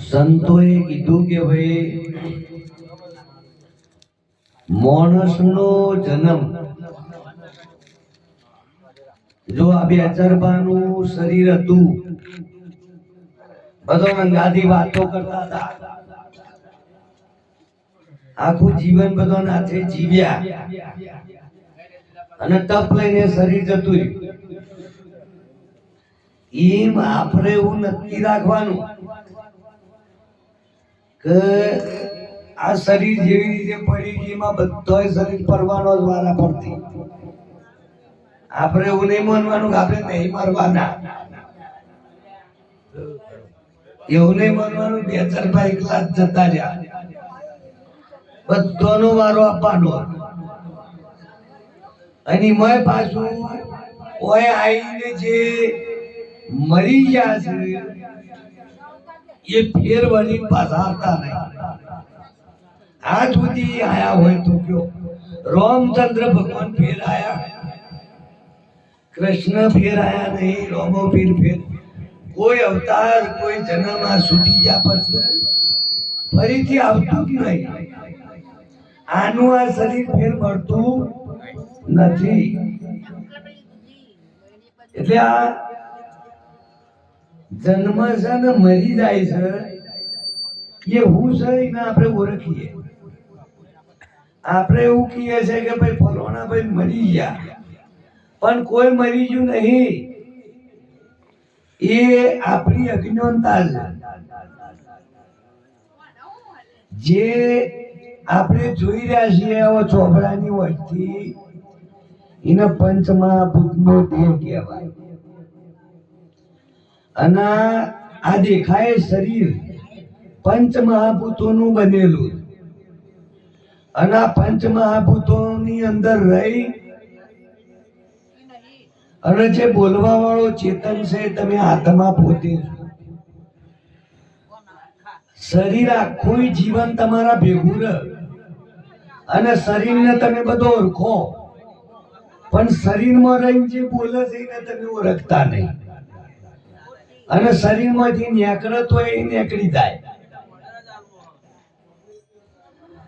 સંતોએ કીધું કે ભાઈ માણસનો જન્મ જો આ 2012 નું શરીર હતું, બધો ગાદી વાતો કરતા હતા, આખું જીવન બધો નાથે જીવ્યા અને તપ લઈને શરીર જતું રહ્યું. એમ આપણે એવું નક્કી રાખવાનું કે આ શરીર જેવી રીતે પડી એમાં બધો શરીર પરવાનો જ વારા પડતી. આપણે એવું નહીં માનવાનું કે આપણે નહીં મરવાના, એવું નહીં માનવાનું 2012 એકલા જ જતા રહ્યા. બધાનો વારો આપવાનો અને મેં પાછું ઓય આવીને જે મરી ગયા છે એ ફેર વળી પાછા આવતા નહીં. આજ સુધી આયા હોય તો કયો રામચંદ્ર ભગવાન ફેર આયા, કૃષ્ણ ફેર આયા નહીં, રામો પીર ફેર કોઈ અવતાર કોઈ જન્મ આ છૂટી જા પછી ફરીથી આવતું જ નહીં. આનું આ શરીર ફેર મળતું નથી. એટલે આ જન્મ છે ને મરી જાય છે એ હું છે એને આપણે ઓળખીએ. આપણે એવું કહીએ છે કે ભાઈ ફલાણા ભાઈ મરી ગયા, પણ કોઈ મરી ગયું નહીં. એ આપણી અજ્ઞાનતા છે. જે આપણે જોઈ રહ્યા છીએ આવો ચોપડાની વચથી એને પંચમહાભૂતનો દેહ કહેવાય. અને આ દેખાય શરીર પંચમહાભૂતોનું બનેલું, અને આ પંચમહાભૂતોની અંદર રહી અને જે બોલવા વાળો ચેતન છે તમે આત્મા પોતે છો. શરીર આખું જીવન તમારા ભેગું રહે અને શરીરને તમે બધો ઓળખો, પણ શરીરમાં રહીને જે બોલે છે એને તમે ઓળખતા નહીં. અને શરીરમાંથી નીકળતો હોય એ નીકળી જાય.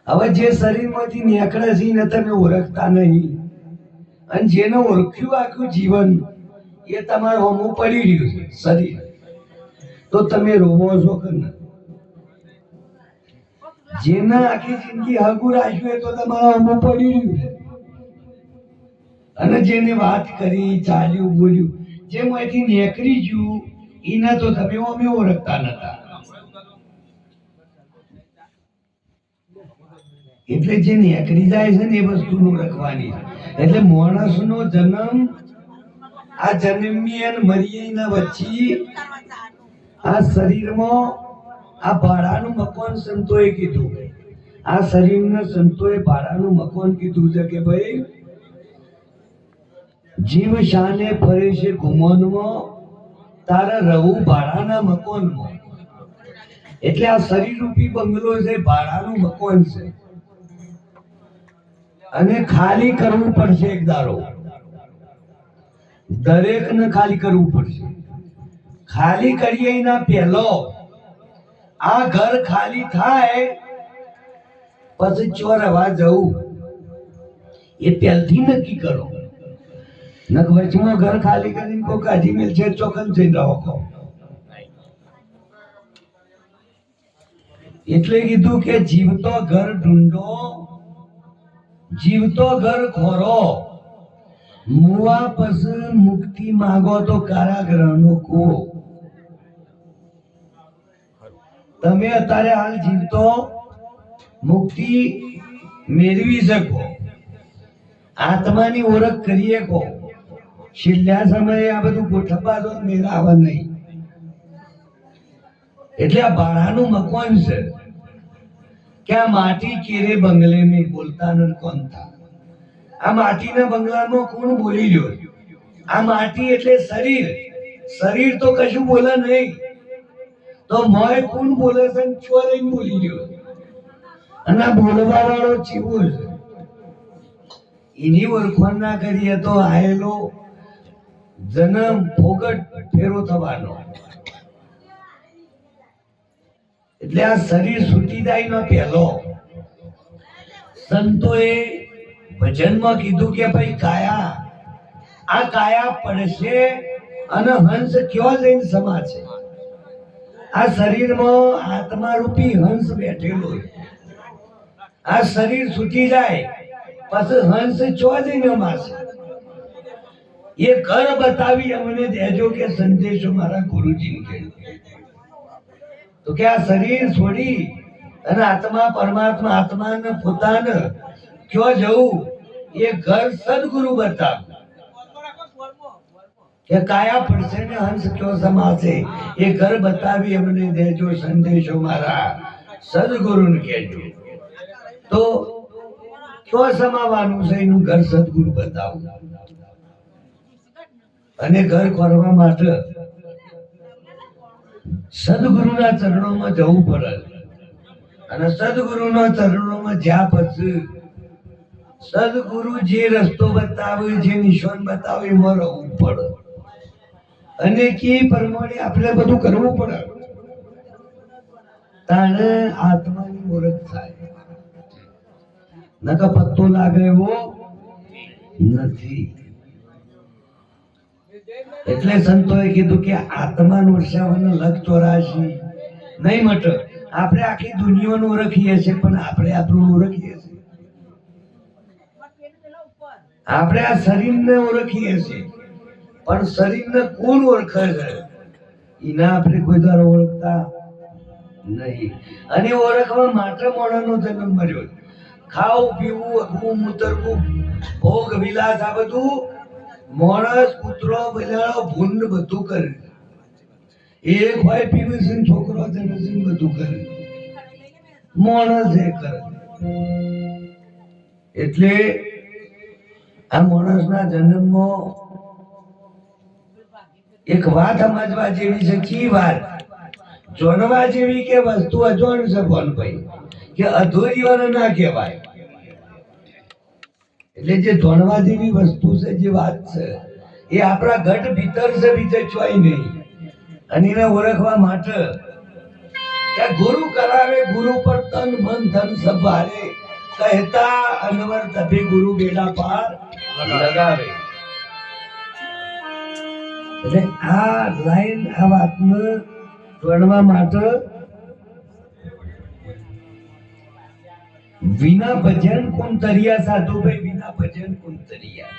હવે જે શરીરમાંથી નીકળે છે એને તમે ઓળખતા નહીં, અને જેને ઓળખ્યું આખું જીવન એ તમારું હોમું પડી રહ્યું છે શરીર, તો તમે રોવો છો કે ના? જેને આખી જિંદગી હગું રાખ્યું તો તમારા હોમું પડી રહ્યું છે. અને જેને વાત કરી, ચાલ્યું, બોલ્યું, જેમાંથી નીકળી ગયું એના તો તમે અમે ઓળખતા નતા. એટલે જે નીકળી જાય છે ને એ વસ્તુ ઓળખવાની. એટલે માણસનો જન્મ આ જન્મી અને મરીના વચ્ચે આ શરીરમાં આ ભાડાનું મકાન સંતોએ કીધું. આ શરીરના સંતોએ ભાડાનું મકાન કીધું છે કે ભાઈ જીવ શાને ફરે છે ગુમાનમાં, તારે રહું ભાડાના મકાનમાં. એટલે આ શરીર રૂપી બંગલો છે ભાડાનું મકાન છે, અને ખાલી કરવું પડશે એક દાડો. દરેકને ખાલી કરવું પડશે. ખાલી કરીએ એના પહેલો આ ઘર ખાલી થાય પછી ચોર હવા જવું એ પહેલથી નક્કી કરો. નક વચમાં ઘર ખાલી કરીને કોઈ કાઢી મેલ છે ચોકન જઈને રહો. એટલે કીધું કે જીવતો ઘર ઢૂંઢો, જીવતો ઘર ખોરો, મુવા પછી મુક્તિ માંગો તો કારાગૃહનો કો. તમે અત્યારે હાલ જીવતો મુક્તિ મેળવી શકો, આત્માની ઓળખ કરી શકો. છેલ્લા સમયે આ બધું ગોઠવવા દો, મેળાવા નહીં. એટલે આ ભાડાનું મકાન છે કે આ માટી કેરે બંગલે મેં બોલતા ન કોણ થા. આ માટીના બંગલામાં કોણ બોલી રહ્યો? આ માટી એટલે શરીર. શરીર તો કશું બોલે નહીં, તો મોય કોણ બોલે છે? ચોરે બોલી રહ્યો. અને આ બોલવા વાળો ચીવો છે. એની ઓળખાણ ના કરીએ તો આયેલો જન્મ ફોગટ ફેરો થવાનો. એટલે આ શરીર છૂટી જાય નો પહેલો સંતોએ ભજનમાં કીધું કે ભાઈ આ કાયા પડશે અને હંસ ક્યાં જઈને સમાશે. આ શરીરમાં આત્મા રૂપી હંસ બેઠેલો છે. આ શરીર છૂટી જાય પછી હંસ ક્યાં જઈને માશે. એ ઘર બતાવી અમને દેજો કે સંદેશો મારા ગુરુજીને કહ્યું તો કે આ શરીર છોડી અને આત્મા પરમાત્મા આત્માને પોતાને ક્યાં જવું એ ઘર સદગુરુ બતાવ કે કાયા પડશે ને હંસ ક્યાં સમાશે એ ઘર બતાવી અમને દેજો સંદેશો મારા સદગુરુને કહેજો. તો ક્યાં સમાવાનું છે એનું ઘર સદગુરુ બતાવું. અને ઘર કરવા માટે સદગુરુના ચરણોમાં જવું પડે અને સદગુરુના ચરણોમાં જ્યાં પછી સદગુરુ જે રસ્તો બતાવે જે નિશાન બતાવે એમાં રહેવું પડે અને કે પ્રમાણે આપણે બધું કરવું પડે. તાણે આત્માની ઓળખ થાય. નકર પત્તો લાગે એવો નથી. એટલે સંતોએ કીધું કે આત્માનું ઓળખાવવાનો લખ 84 નહીં મટે. આપણે આખી દુનિયાનું ઓળખીએ છીએ પણ આપણે આપણું ઓળખીએ છીએ. આપણે આ શરીરને ઓળખીએ છીએ પણ શરીરને કોણ ઓળખે છે એના આપણે કોઈ દર ઓળખતા નહીં. અને ઓળખવા માટે મોણાનો જન્મ મળ્યો. ખાવું પીવું અગવું મૂતરવું ભોગ વિલાસ આ બધું માણસ કૂતરો બિલાડો ભૂંડ બધું કરે. એક ભાઈ પીવે છે છોકરો જને છે બધું કરે માણસ એ કરે. એટલે આ માણસના જન્મમાં એક વાત સમજવા જેવી છે. કી વાત જોનવા જેવી કે વસ્તુ અજોડ છે કોણ ભાઈ કે અધૂરી વાળા ના કહેવાય. એટલે જે જોનવા જેવી વસ્તુ છે જે વાત છે એ આપણા ઘટ ભીતર છે બીજે ચોય નહીં. અને એને ઓળખવા માટે કે ગુરુ કરાવે ગુરુ પર તન મન ધન સબ હારે કહેતા અનવર તભે ગુરુ બેડા પાર લગાવે. એટલે આ લાઈન આ વાતને જોડવા માટે વિના ભજન કોણ તરિયા સાધુ ભાઈ વિના ભજન કોણ તરિયા.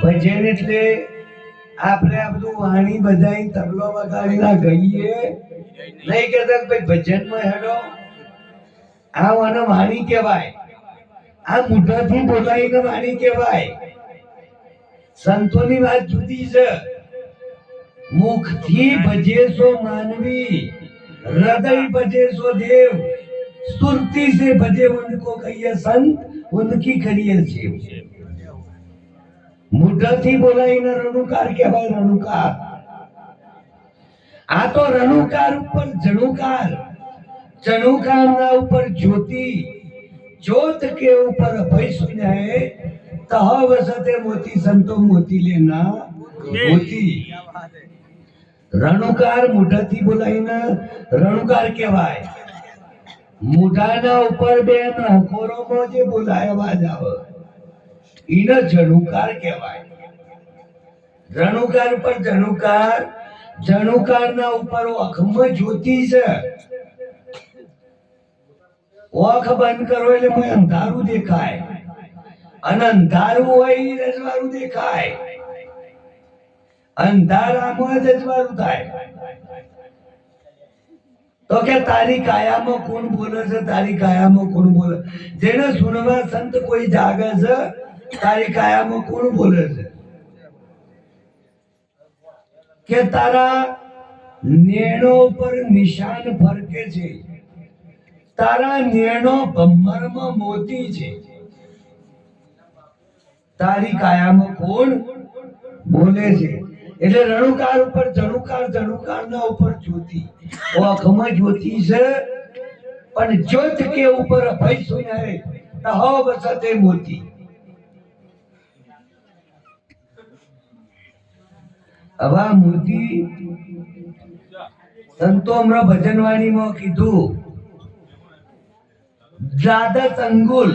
ભજન એટલે આપણે આ બધું વાણી બધાઈ તબલો વગાડીના ગઈએ નહીં કહેતા ભાઈ ભજનમાં હેડો. આ મને વાણી કહેવાય. આ મુઠાથી બોલાઈને વાણી કહેવાય. સંતોની વાત જુદી છે. મુખથી ભજે સો માનવી હૃદય ભજે સો દેવ સુરતી से भजे उनको कहिए संत उनकी करिए सेव. મુઠાથી બોલાઈને રણુકાર કહેવાય. રણુકાર આ તો રણુકાર ઉપર જણુકાર જણુકારના ઉપર જ્યોતિ ज्योत के ऊपर अभय सुना है तह वसते मोती संतो मोती लेना मोती. રણુકાર મુઠાથી બોલાઈને રણુકાર કહેવાય. મુઠાના ઉપર બે નકોરોમાં જે બોલાય અવાજ આવે એને જણુકાર કહેવાય. રણુકાર ઉપર જણુકાર જણુકારના ઉપર આંખમાં જ્યોતિ છે. આંખ બંધ કરો એટલે મને અંધારું દેખાય અને અંધારું હોય એ રજવાડું દેખાય. અંધારામાં જ રજવાડું થાય. તો કે તારી કાયામાં કોણ બોલે છે તારી કાયામાં કોણ બોલે. જેને સુનવા સંત કોઈ જાગે છે તારી કાયામાં કોણ બોલે છે કે તારા નેણો પર નિશાન ફરકે છે. તારા નેણો ભમ્મરમાં મોતી છે. તારી કાયામાં કોણ બોલે છે. એટલે રણુકાર ઉપર જણુકાર જણુકારના ઉપર જ્યોતિ આંખમાં જ્યોતિ છે પણ જ્યોત કે ઉપર અભય સુનાય તહ વસતે મોતી. હવે મોતી સંતો હમણાં ભજનવાણીમાં કીધું દ્રાદશ અંગુલ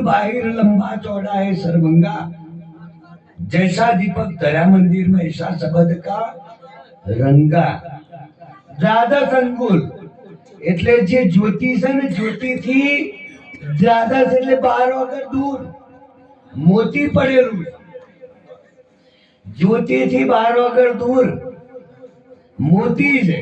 बाहिर लंबा चौड़ा है सरभंगा जैसा दीपक धरा मंदिर में ऐसा शब्द का रंगा द्रादश अंगुल એટલે જે જ્યોતિ છે ને જ્યોતિ થી દ્રાદશ એટલે 12 વગર દૂર મોતી પડેલું જ્યોતિ થી 12 વગર દૂર મોતી છે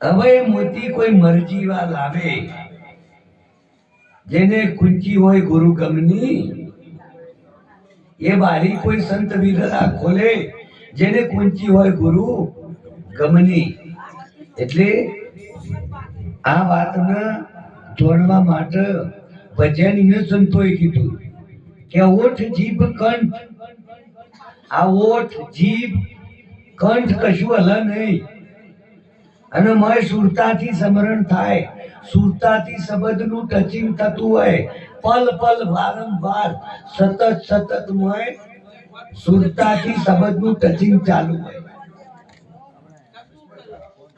હવે મોતી કોઈ મરજી વા લાવે જેને કુંચી હોય ગુરુ ગમની એ બારી કોઈ સંત વિરલા ખોલે જેને કુંચી હોય ગુરુ ગમની એટલે આ વાતને જોડવા માટે ભજનીય સંતોએ કીધું કે ઓઠ જીભ કંઠ આ ઓઠ જીભ કંઠ કશું હલ નહીં અને મય સુરતાથી સમરણ થાય સુરતાથી શબ્દનું ટચિંગ થતું હોય પલ પલ વારંવાર સતત મય સુરતાથી શબ્દનું ટચિંગ ચાલુ હોય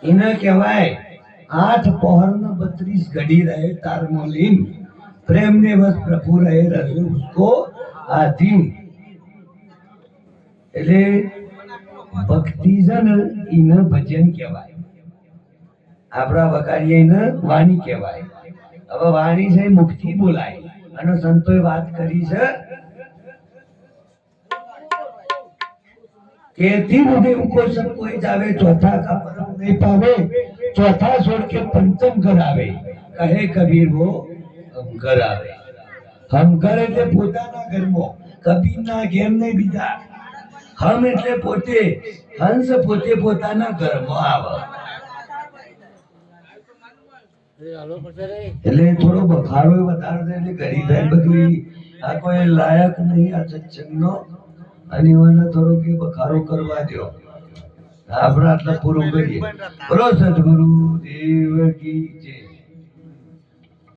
એને કહેવાય 8 પહોર ને 32 ઘડી રહે તાર મોલીન પ્રેમ ને બસ પ્રભુ રહે રहे उसको आधीन એટલે ભક્તિ જન એને ભજન કહેવાય આપણા વગાડીએ એને વાણી કહેવાય હવે વાણી છે મુખથી બોલાય અને સંતોએ વાત કરી છે કે तीन देव को सब कोई जावे चौथा का परम नहीं पावे चौथा छोड़ के पंचम घर आवे कहे कबीर वो हम घर आवे हम घर એટલે પોતાના ઘરમાં કબીરના ઘેર નહીં બીજા હમ એટલે પોતે હંસ પોતે પોતાના ઘરમાં આવે એટલે થોડો બખારો વધારે છે એટલે ગરીબ બધું આ કોઈ લાયક નહીં આ સત્સંગનો અને એને થોડો કે બખારો કરવા દો આપણે આટલા પૂરું કરીએ બોલો સદગુરુ દેવ કી જય